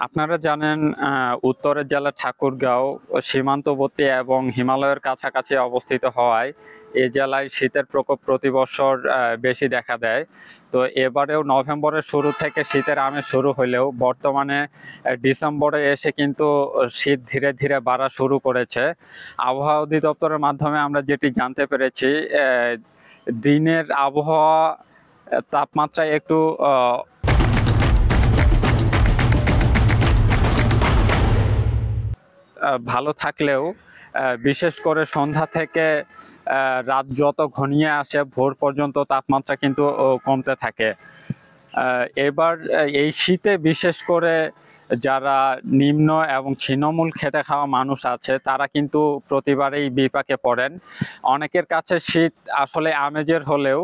আপনারা জানেন উত্তরের জেলা ঠাকুরগাঁও সীমান্তবর্তী এবং হিমালয়ের কাছাকাছি অবস্থিত হওয়ায় এই জেলায় শীতের প্রকোপ প্রতি বছর বেশি দেখা দেয়। তো এবারেও নভেম্বরের শুরু থেকে শীতের আমেজ শুরু হলেও বর্তমানে ডিসেম্বরে এসে কিন্তু শীত ধীরে ধীরে বাড়া শুরু করেছে। আবহাওয়া অধিদপ্তরের মাধ্যমে আমরা যেটি জানতে পেরেছি, দিনের আবহাওয়া তাপমাত্রা একটু ভালো থাকলেও বিশেষ করে সন্ধ্যা থেকে রাত যত ঘনিয়ে আসে ভোর পর্যন্ত তাপমাত্রা কিন্তু কমতে থাকে। এবার এই শীতে বিশেষ করে যারা নিম্ন এবং ছিন্নমূল খেটে খাওয়া মানুষ আছে তারা কিন্তু প্রতিবারেই বিপাকে পড়েন। অনেকের কাছে শীত আসলে আমেজের হলেও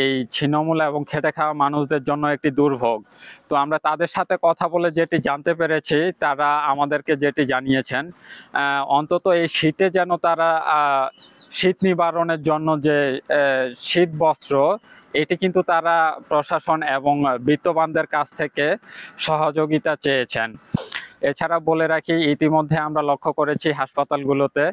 এই ছিন্নমূল এবং খেটে খাওয়া মানুষদের জন্য একটি দুর্ভোগ। তো আমরা তাদের সাথে কথা বলে যেটি জানতে পেরেছি, তারা আমাদেরকে যেটি জানিয়েছেন, অন্তত এই শীতে যেন তারা শীত নিবারণের জন্য যে শীত বস্ত্র, এটি কিন্তু তারা প্রশাসন এবং বিত্তবানদের কাছ থেকে সহযোগিতা চেয়েছেন। এছাড়া বলে রাখি, ইতিমধ্যে আমরা লক্ষ্য করেছি হাসপাতালগুলোতে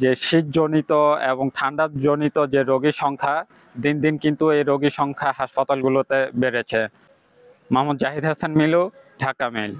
যে শীতজনিত এবং ঠান্ডাজনিত যে রোগীর সংখ্যা, দিন দিন কিন্তু এই রোগীর সংখ্যা হাসপাতালগুলোতে বেড়েছে। মোহাম্মদ জাহিদ হাসান মিলু, ঢাকা মেইল।